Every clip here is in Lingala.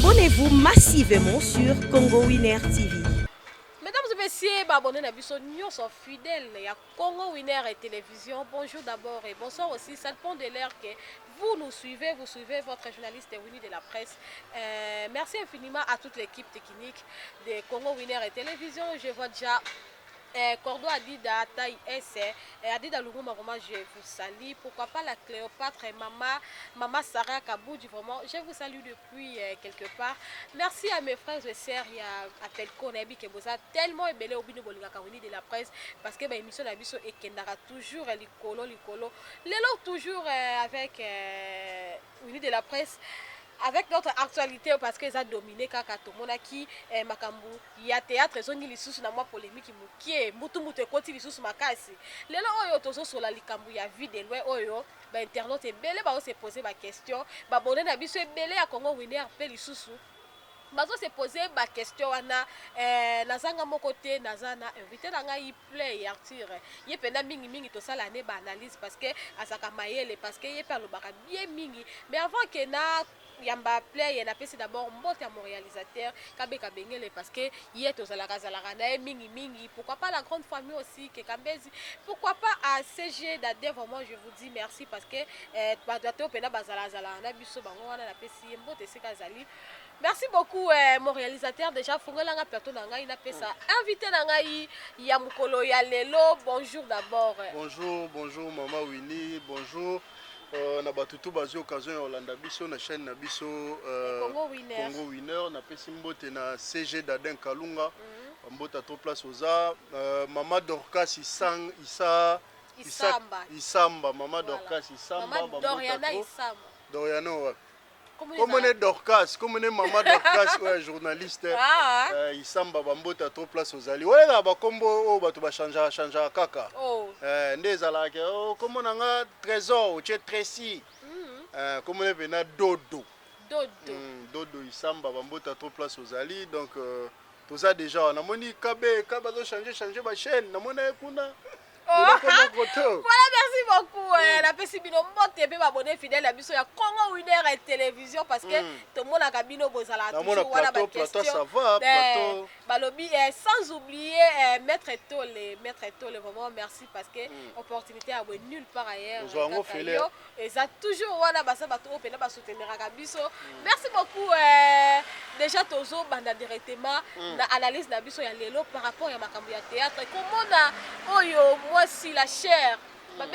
Abonnez-vous massivement sur Congo Winner TV. Mesdames et messieurs, abonnez à Bisso News fidèles à Congo Winner et Télévision. Bonjour d'abord et bonsoir aussi. Ça dépend de l'heure que vous nous suivez. Vous suivez votre journaliste Winnie de la presse. Merci infiniment à toute l'équipe technique de Congo Winner et Télévision. Je vois déjà Cordo Adida, Taï S, Adida Luguma, vraiment je vous salue. Pourquoi pas la Cléopâtre et Maman Sarah Kaboudji, vraiment je vous salue depuis quelque part. Merci à mes frères et sœurs, il y a Atelko Nabi Kebosa, tellement ébélé au bino Bolinga Kawini de la presse, parce que l'émission d'Abisso et Kendara toujours Likolo. Lélo toujours avec Winnie de la presse. Avec notre actualité parce que ça a dominé kakato monaki makambu ya théâtre zongi lisusu na mwa polémique mukie mutu ekoti lisusu makasi lelo oyo tozo sola likambu ya vie de loin oyo ba internaute ebele ba se poser ba question ba bonne na biso ebele ya Congo Winner pe lisusu bazo se poser ba question wana nazanga moko te nazana invité na ngai play Arthur ye penda mingi to sala ne ba analyse parce que asaka mayele parce que ye pa lobaka bien mingi mais avant que na Yamba play na pesi d'abord mbote à mon réalisateur Kabeka Bengele parce que hier tozalaka na mingi pourquoi pas la grande famille aussi que Kambezi pourquoi pas à CG d'Ade vraiment je vous dis merci parce que bato pena bazala na biso bango wana na pesi mbote seka zali. Merci beaucoup mon réalisateur déjà fongola nga plateau na ngai na pesa invité na ngai ya mukolo ya lelo. Bonjour d'abord. Bonjour maman Winnie, bonjour. Na batutu bazi occasion ya Olanda biso na chaîne na biso Congo Winner na pesi mbote na CG d'Aden Kalunga mbota trop place oza Mama Dorcas Isamba Mama Dorcas Isamba Doriano ouais. Comme on est Dorcas, comme on est Mama Dorcas, ouais, journaliste, Isamba Bambota trop place aux alliés. Ouais, là, combo, tu vas changer kaka. Ndezala ke, comme on a un trésor, tu es Tracy. Comme on est venu Dodo. Dodo Isamba Bambota trop place aux alliés. Donc, tout ça déjà, on a moni Kabe doit changer ma chaîne. On a kuna. Voilà, merci beaucoup. La pesi bino mbote pe abonné fidèle à biso ya Congo Winner et Télévision parce que tout le monde a kabino bozala toujours voilà ba question. Ça va, plateau. Balobi sans oublier Maître Tole vraiment merci parce que opportunité à nulle part ailleurs. Et ça toujours voilà basa bato pena ba soutenir biso. Merci beaucoup déjà tozo banda directement na analyse na biso ya lelo par rapport à makambo ya théâtre comment na oyo voici la chair. La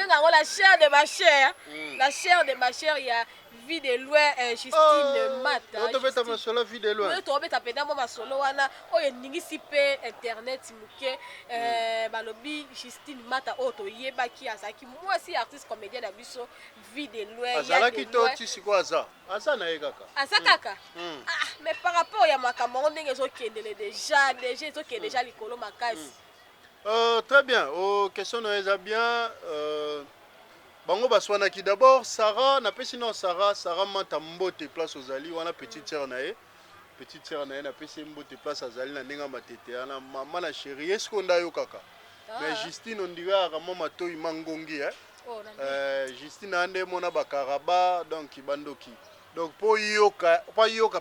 chair de ma chair. La chair de ma chair, il y a vie de loin Justine Mata. On devait t'amener sur la vie de loin. On devait t'amener ma solo wana. Oh y a ningisi pe internet muke. Balobi Justine Mata auto yeba ki asaki. Moi aussi artiste comédien d'abiso vie de loin. Azala ki to tu si quoi ça? Asa na kaka. Asa kaka. Ah mais par rapport ya makambo ndenge zo kendele déjà zo déjà likolo makasi. Très bien. Aux questions de bien. Bango baswana qui d'abord Sarah n'a pas sinon Sarah manta mbote place aux ali wana petite sœur nae na pesi mbote place aux ali na ndinga matete na maman na chérie est-ce qu'on a yo kaka mais Justine on dirait vraiment matoi mangongi Justine ande mona bakaraba donc bandoki donc po yoka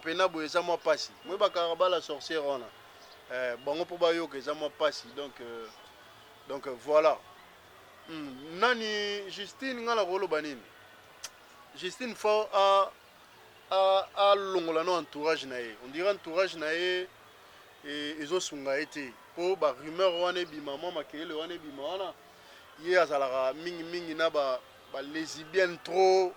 pena boeza mo pasi moi bakaraba la sorcière ona bango po ba yoka eza mo pasi donc voilà. Nani Justine ngala rolo banini Justine faut a longola no entourage nae on dirait entourage nae et ezo sunga été po ba rumeur wana bi maman makele wana bi wana ye azala mingi na ba lesbienne trop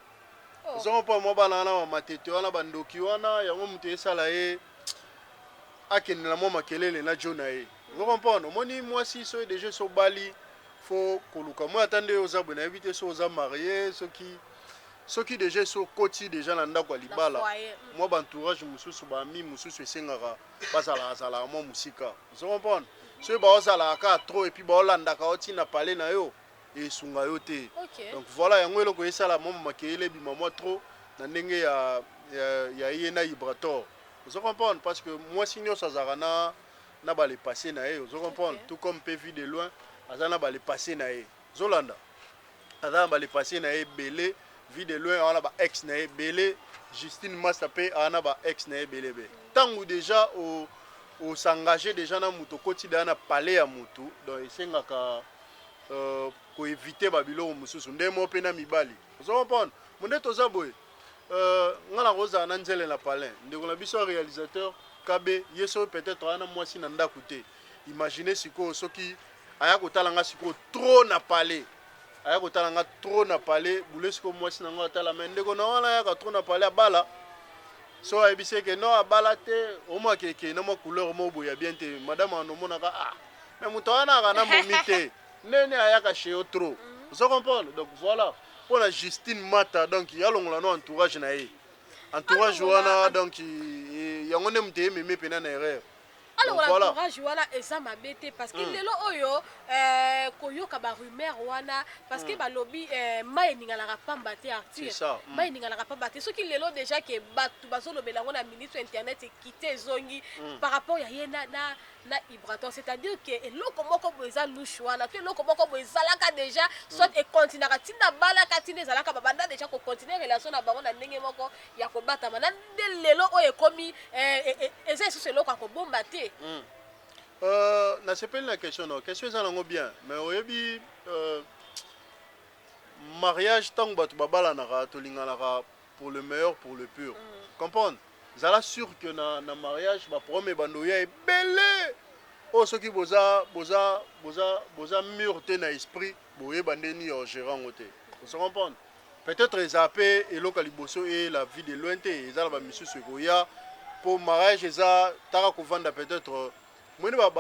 zo pas mo bana na matete wana bandoki wana yango mutu esala ye akende na mo makelele na jonae vous comprenez moni moi si so déjà so bali faut koluka moi attendez aux abonnés éviter so aux mariés ceux qui déjà so koti déjà na ndako libala moi entourage mususu ba mi mususu esengaka basala moi musika vous comprenez ceux ba osala ka trop et puis ba olanda ka oti na parler na yo et sunga yo te donc voilà yango eloko esala moi makele bi maman trop na ndenge ya yena vibrator vous comprenez parce que moi sinon ça zarana na ba les passer na yo vous comprenez tout comme PV de loin azana ba les passer na ye zolanda azana ba les passer na ye belé vie de loin on a ba ex na ye belé Justine Massa pe ana ba ex na ebelebe tangu déjà au s'engager déjà na muto quotidien na palais ya mutu donc esengaka ko éviter babilo mususu ndemo pe na mibali vous comprenez monde toza boye ngala roza na nzele na palais ndeko na biso réalisateur kabe yeso peut-être ana mwasi na ndaku te imaginez siko soki aya kotala nga siko trop na palais aya kotala nga trop na palais boule siko mwasi na nga tala mais ndeko na wana ya ka trop na palais abala so ayebise ke non abala te au moins ke na mo couleur mo boya bien te madame anomona ka mais muto wana kana momi te nene aya ka chez trop vous comprenez donc voilà pour la Justine Mata donc il y a l'ongolano entourage na ye entourage wana donc yango ne mte meme pena na erreur. Alors voilà entourage wana eza mabete parce que lelo oyo koyoka ba rumeur wana parce que ba lobby mai ningalaka pamba te Arthur mai ningalaka pamba te soki lelo déjà que batu bazolobela ngona ministre internet ekite zongi par rapport ya yena na Ibraton c'est-à-dire que eloko moko boza louche wana to eloko moko bozalaka déjà soit et continuer katina balaka tina ezalaka babanda déjà ko continuer relation na bango na ndenge moko ya kobata mana lelo oyo ekomi eza sous eloko akobomba te. Na sepeli la question non question eza nango bien mais oyebi mariage tango batu babalanaka tolinganaka pour le meilleur pour le pur comprendre zala sûr que na mariage ba premier bandoya ebele o soki boza mur te na esprit boye bandeni yo gérant ngote vous comprenez peut-être ezapé eloka liboso et la vie de loin te ezala ba misusu koya pour mariage eza taka kovanda peut-être mwene ba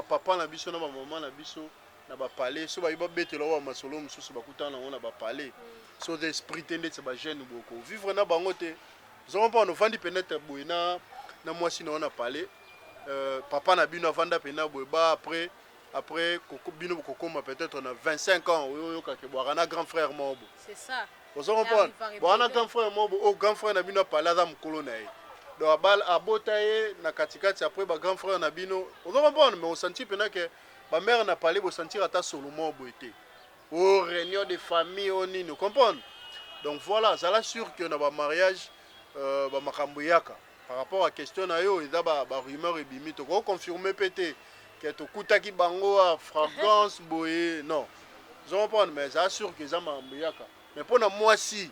papa na biso na ba maman na biso na ba palais so ba iba betelo wa masolo mususu bakutana ngo na ba palais so d'esprit tende se ba jeune boko vivre na bango te. Nous avons pas nous vendre peut-être boina na moi si on a parlé papa na bino vanda pena boba après koko bino koko peut-être on a 25 ans oyo ka ke boira na grand frère mobo c'est ça vous comprenez boira grand frère mobo au grand frère na bino parler za mukolo na ye donc abal abotaye na katikati après ba grand frère na bino vous comprenez mais on sentit pena que ba mère na parler bo sentir ata solo mobo été au réunion de famille on ni nous comprendre donc voilà ça là sûr que na ba mariage ba makambo yaka par rapport à question na yo eza ba rumeur ebimi to ko confirmer pété que to kutaki bango a fragrance boye non je comprends mais ça sûr que ça makambo yaka mais pour na moi si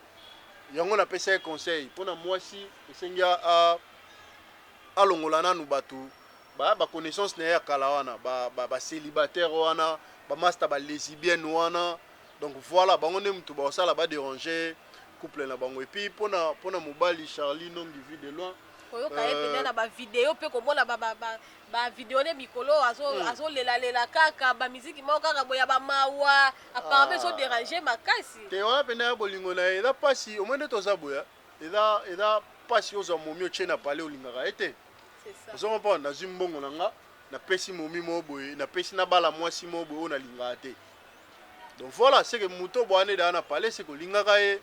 yango na pesa conseil pour na moi si esengia a longolana nu batu ba connaissance na ya kala wana ba célibataire wana ba master ba lesbienne wana donc voilà bango ne mutu ba sala ba déranger couple na bango et puis pona mobali Charlie non du vie de loin oyo ka epena na ba vidéo pe ko mona ba vidéo ne mikolo azo lela kaka ba musique mo kaka boya ba mawa apparemment so déranger makasi te wana pena bolingo na eza pasi au moins to za boya eza pasi ozo momi chena pale olingaka ete c'est ça vous comprenez na zimbongo nanga na pesi momi mo boye na pesi na bala mwasi mo boye na lingaka te donc voilà c'est que muto boane da na pale c'est que lingaka e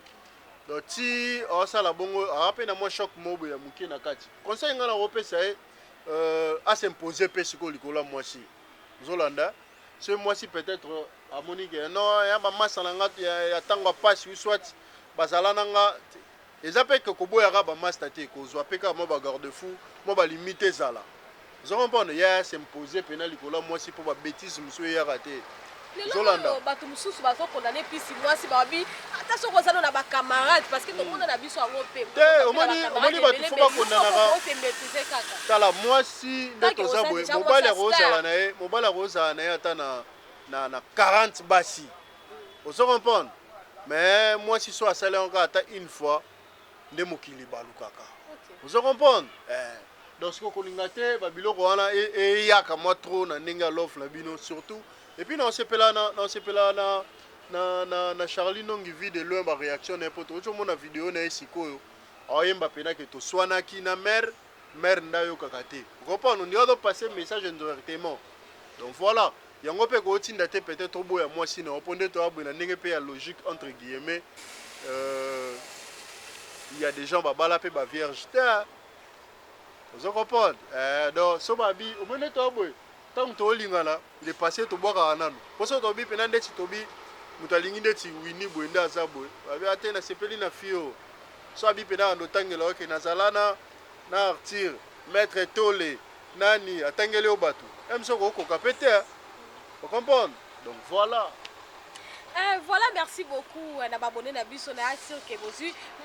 donc si ça la bongo après na moi choc mobo ya muke na kati conseil ngana opesa à s'imposer pe siko likola moi si zolanda ce moi si peut-être à monique non ya ba massa nga ya tango passe ou soit bazala nanga ezape que ko boya ba master te ko zo apeka mo ba garde-fou mo ba limiter zala vous comprenez ya s'imposer penal likola moi si pour ba bêtise muso ya raté lelo bato mususu bazo condamner pisi mwasi babi ata soko zalo na ba camarade parce que tout le monde na biso ngo pe omoni bato fo ba condamnaka tala mwasi ndeto za boye mobali ya roza na ye ata na 40 basi vous comprenez mais mwasi so asala encore ata une fois nde mokili balukaka vous comprenez donc ce ko kolinga te ba biloko wana e yaka moi trop na ndenge l'offre la bino surtout. Et puis, on s'est pelé na Charlie Nongi vit de loin ma réaction n'importe où. Tout la vidéo na esiko. Aye Mbappé que to swana ki na mère ndayo kakate. Vous comprenez? On doit passer message indirectement. Donc voilà. Yango pe ko tinda te peut-être au boya moi sinon on peut to abona ndenge pe ya logique entre guillemets. Il y a des gens babala pe ba vierge. Vous comprenez? Donc so babi au moment to aboy. Tant que tu as le passé, tu bois à Nano. Pour ça, tu as dit que tu as dit que tu as dit que tu as dit que tu as dit que tu as dit que tu as dit so abi pena andotangela oke nazala na Arthur maître Tole nani atangeli o bato emso kokoka pete vous comprenez donc voilà. Voilà, merci beaucoup na babonné na biso na sûr que vous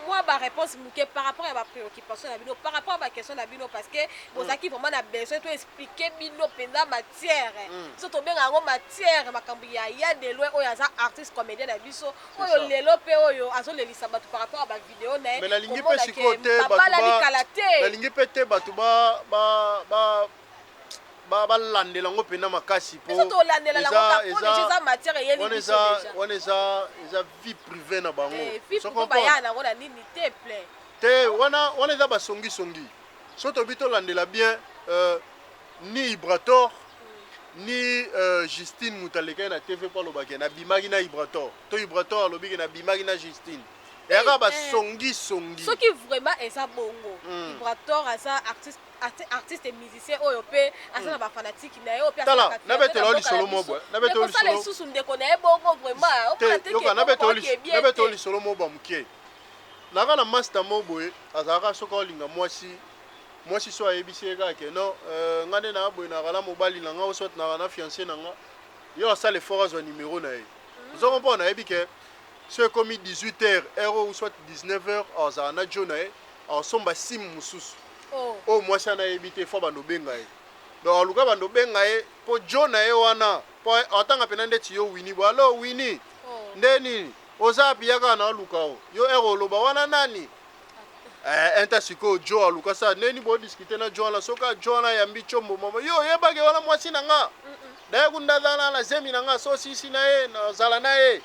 moi ba réponse muke par rapport à ma préoccupation na bino par rapport à ma question na bino parce que vous avez vraiment na besoin de expliquer bino penda matière surtout bien en matière makambu ya de loin oyo za artiste comédien na biso oyo lelo pe oyo azo le lisaba par rapport à ma vidéo na mais la ligne pe sikote batu la ligne pe te batu balandela ngo pena makasi po on eza vie privée na bango so comprendre te wana eza basongi so to bito landela bien ni Ibrator ni Justine Mutaleka na TV pa lobaki na bimagi na Ibrator to Ibrator alobiki na bimagi na Justine era basongi soki vraiment eza bongo Ibrator asa artiste et musicien oyo pe asa na ba fanatique na yo pe asa na betelo li solo mobwe na betelo li solo susu ndeko na bongo vraiment yoka na betelo li solo mobwa muke na kana master mobwe azaka soko linga mwasi so ayebisi ka ke no ngane na boy na kala mobali na nga soit na fiancé na nga yo asa le forage wa numéro na ye vous comprenez na ebike c'est comme 18h ou soit 19h azaka na jona ye asomba sim mususu oh moi ça na ebité fo bando benga ye donc aluka bando benga ye po jona ye wana po atanga pena ndeti yo wini bo alo wini ndeni oza piyaka na aluka yo ero loba wana nani enta siko jo aluka sa neni bo discuter na jo la soka jo na yambi chombo mama yo yebage wana mwasi na nga daye kundadana na zemi na nga so sisi na ye na zala na ye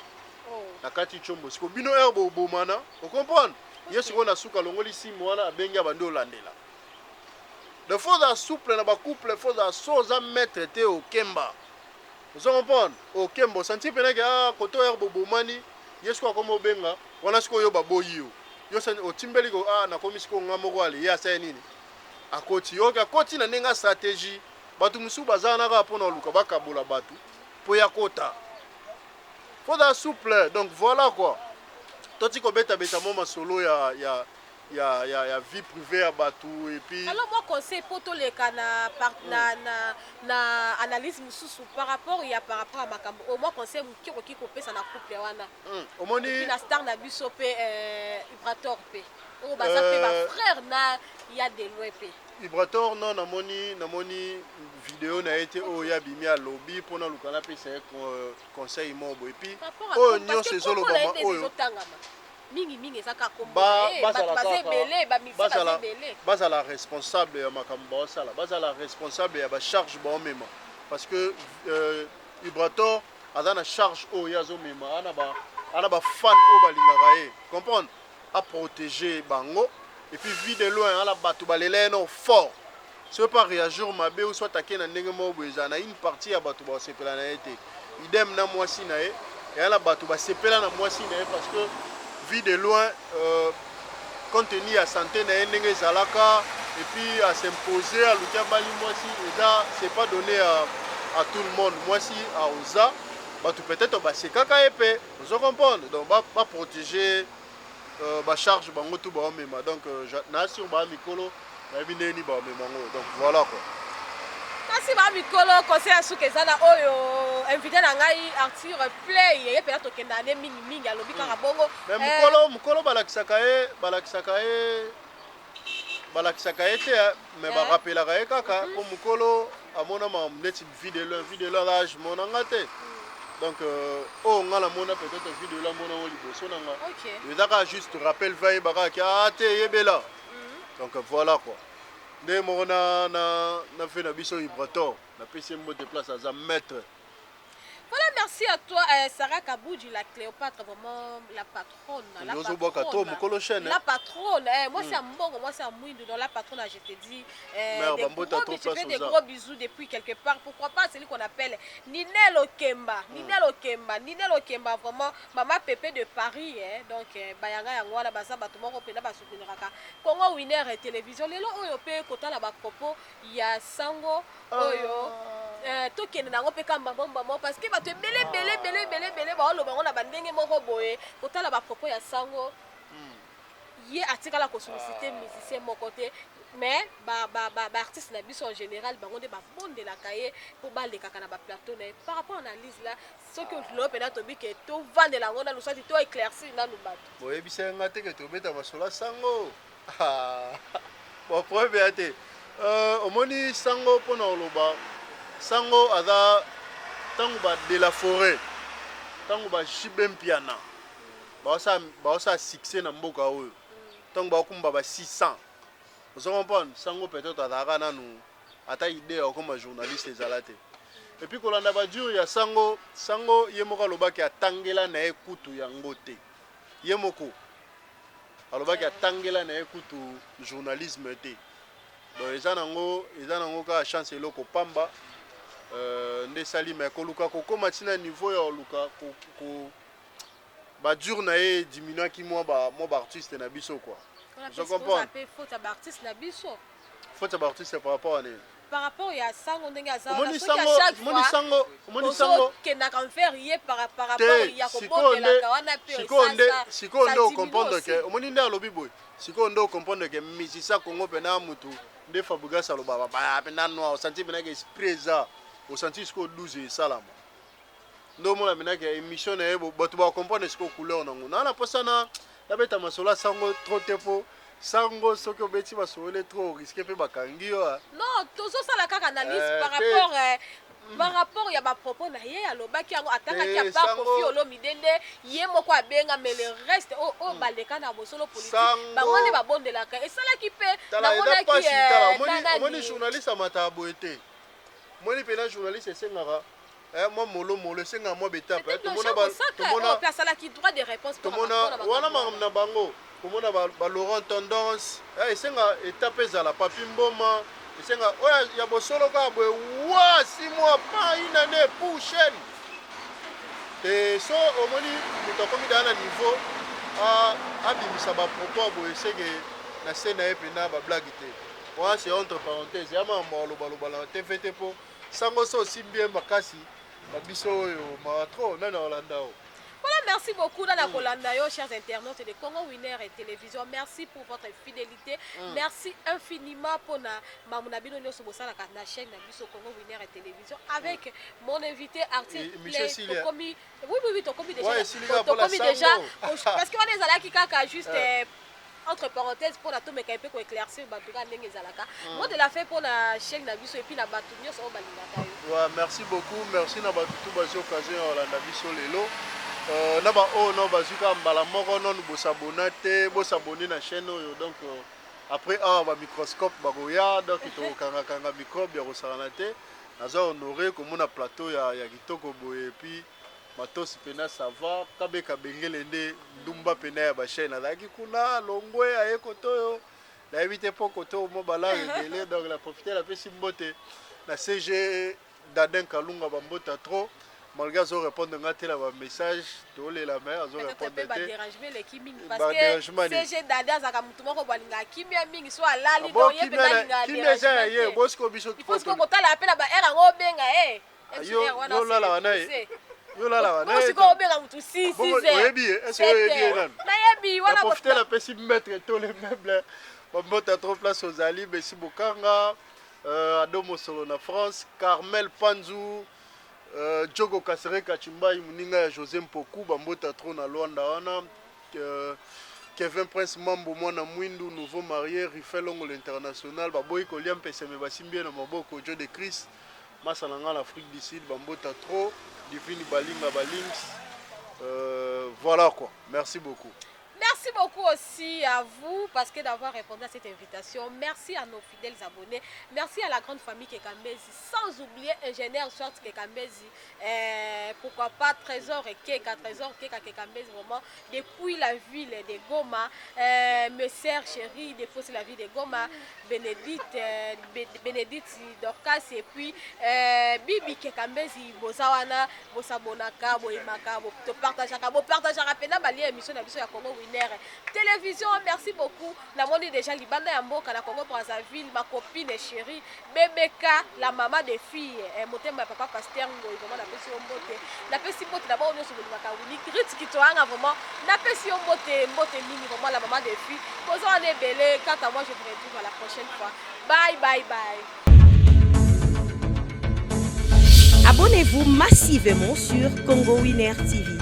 na kati chombo siko bino erbo bomana vous comprenez yesu kona suka longoli simu wana abengi abando landela de faut à souple na ba couple faut à soza mettre te au kemba vous comprenez au kembo senti pena que koto erbo bomani yesu kwa komo benga wana siko yo baboyi yo sen o timbeli ko na komi siko ngamoko ale ya sa nini akoti yo akoti na nenga stratégie batu musu bazana ka pona luka bakabola batu po ya kota faut à souple donc voilà quoi toti ko beta moma solo ya vie privée à batu et puis alors moi conseil pour tous les kana na analyse mususu par rapport à makambo au moins conseil mukiko kiko pesa na couple wana omoni na star na biso pe Ibrator pe o baza pe ba frère na ya de loin pe Ibrator non namoni vidéo na été o ya bimi a lobby pona lukana pe c'est conseil mobo et puis o nyo se zolo ba oyo mingi ezaka komba baza la responsable ya makambo sala baza la responsable ya ba charge ba mema parce que Ibrator azana charge o yazo mema ana ba fan o balingaka ye comprendre à protéger bango et puis vie de loin ala batu balele no fort si on pas réagir mabe ou soit attaquer na ndenge mo boza une partie ya batu ba sepela na été idem na mwasi na ye et ala batu ba sepela na mwasi na ye parce que vie de loin compte tenu à santé na ndenge zalaka et puis à s'imposer à lukia bali mwasi et là c'est pas donné à tout le monde mwasi à oza batu peut-être ba sekaka epé vous comprenez donc ba protéger ba charge bango tout ba mema donc na sur ba mikolo na bineni ba mema donc voilà quoi kasi ba mikolo conseil asuke zana oyo invité na ngai Arthur play ye peut-être okenda ne mingi alobi kaka bongo mais mukolo balakisaka ye te mais ba rappelaka ye kaka ko mukolo amona ma net vidéo l'âge monanga te donc ngala mona peut-être vidéo la mona o liboso nanga ezaka juste rappel vaille baka ki te yebela donc voilà quoi nde moko na fait na biso Ibrator na pesi mot de place à maître. Voilà, merci à toi, Sarah Kaboudji, la Cléopâtre, vraiment la patronne. La patronne, moi c'est un bon, moi c'est un mouille dans la patronne, je te dis. Je fais des gros bisous depuis quelque part. Pourquoi pas celui qu'on appelle Ninel Okemba. Ninel Okemba, vraiment, maman Pépé de Paris. Donc, Bayanga Yangwa, Baza, Batumoro, Pena, Basukuniraka. Congo Winner et télévision. Les lots, Oyo, Kota, la Bakopo, il y a Sango, Oyo. Token na ngope kamba bomba mo parce que bato belé ba lo bango na bandenge moko boye kotala ba propos ya sango ye atikala ko solliciter musicien mon côté mais artiste na biso en général bango nde babondelaka ye mpo balekaka na baplateau na ye par rapport analyse là soki otuloo mpena tobi ke tovandela yango nanu swati to éclaircir nanu bato boyebisa nga te ke tobeta masolo sango bopreuve ya te omoni sango mpona koloba sango aza ntango de la forêt ntango bajibe mpiana baosala succès na mboka oyo ntango baokumba ba 600 ozo comprendre sango peut-être azalaka nanu ata idée ya okoma journaliste ezala te epuis kolanda badure ya sango ye moko alobaki atangela na ye kutu yango te ye moko alobaki atangela na ye kutu journalisme te donc eza nango kaka chance eloko pamba nde esali me koluka kokóma ntina niveau ya koluka badure na ye diminuaki mwa baartiste na biso quoi. Je comprends. Faute à artiste na biso. Faute à artiste par rapport à ne. Par rapport ya sango ndenge aza omoni sango kenda kan faire rien par rapport ya ko bondela ka wana pe siko ndo comprendre que omoni nda lobi boy siko ndo comprendre que misisa Congo pena mutu nde fabuga salo baba ba pena no o senti pena que esprit za o senti siko 12 salama ndo mona pena que émission na ebo bato ba comprendre siko couleur nango na posa na beta masola sango trop tepo sango soki obeti basole trop risqué pe bakangi yo non tozo sala kaka analyse par rapport ya ba propos na ye alobaki yango atakaki ya par kofi olomi dende ye moko abenga mais le reste o baleka na bosolo politique bango ne babondelaka esalaki pe namona moni journaliste amata boete moni pena journaliste esengaka moi molo esenga moi betape tomona place la qui droit de réponse tomona wana na bango tomona ba Laurent Tendance esenga étape ezala papi mboma esenga oya ya bosolo ka bwe wa 6 mois pas une année pour chaîne et so omoni mutokomi dana niveau abimisa ba propos bo esenge na scène e pena ba blague te wa c'est entre parenthèses ya mama loba la TVT po sango so simbie makasi babiso oyo matro nana Holanda. Voilà, merci beaucoup Nana Kolandayo, chers internautes de Congo Winner et Télévision. Merci pour votre fidélité. Merci infiniment pour la chaîne Congo Winner et Télévision avec mon invité artiste Tokomi. Oui, Tokomi déjà. Tokomi déjà. Parce qu'on est allé qui juste entre parenthèses pour la tombe et pour éclaircir moi de la fait pour la chaîne Nabiso et puis la Batunio sur Balinga. Merci beaucoup, merci na batutu bazo occasion la Nabiso lelo. Na ba o no bazuka mbala moko non bosabona te bosabone na chaîne oyo donc après ba microscope bagoya donc to kanga microbe ya rosana te nazo honoré comme na plateau ya kitoko boye puis matos pena ça va kabeka bengele nde ndumba pena ya ba chaîne azaki kuna longwe aye kotoyo la éviter pour koto mo bala rebele donc la profiter la pesi mbote na CG Dadin Kalunga bambota trop malgré zo répondre ngate la message to le la mer zo répondre te déranger les kiming parce que CG Dada za kamutu moko balinga kimia mingi so alali do ye pe balinga kimia za ye bosko biso parce que kotala apela ba era ngo benga yo la wana yo la wana bosko ko benga mutu 6 oyebi est-ce que oyebi nan na yebi wana profiter la pesi mettre tous les meubles bambota trop place aux ali besi bokanga Adomo solo na France Carmel Panzu Djogo Kasereka Chimbai Muninga ya José Mpoku bambota trop na Luanda wana Kevin Prince Mambo mwana mwindu nouveau marié Rifelongo l'international baboyi koliam peseme basimbie na maboko Jo de Christ masalanga l'Afrique du Sud bambota trop Divine Balinga Balinks voilà quoi, merci beaucoup. Merci beaucoup aussi à vous parce que d'avoir répondu à cette invitation. Merci à nos fidèles abonnés. Merci à la grande famille Kekambezi. Sans oublier ingénieur Short Kekambezi. Pourquoi pas Trésor et Keka. Trésor Keka Kekambezi vraiment. Depuis la ville de Goma. Mes sœurs chéries, depuis la ville de Goma. Bénédicte Dorcas et puis Bibi Kekambezi. Bosawana, Bosabonaka, Boimaka, Bopartageaka, Bopartageaka. Pena Bali émission de la Congo Winner Télévision, merci beaucoup. Namoni déjà Libanda ya mboka na Congo Brazzaville, ma copine chérie, Bebeka, la maman des filles, Motema papa Pasteur Ngoy, vraiment la pesi mbote. La pesi mbote d'abord on est sur le makawini, critique toanga vraiment. La pesi mbote mini vraiment la maman des filles. Posons en belé, quant à moi je vous retrouve à la prochaine fois. Bye bye bye. Abonnez-vous massivement sur Congo Winner TV.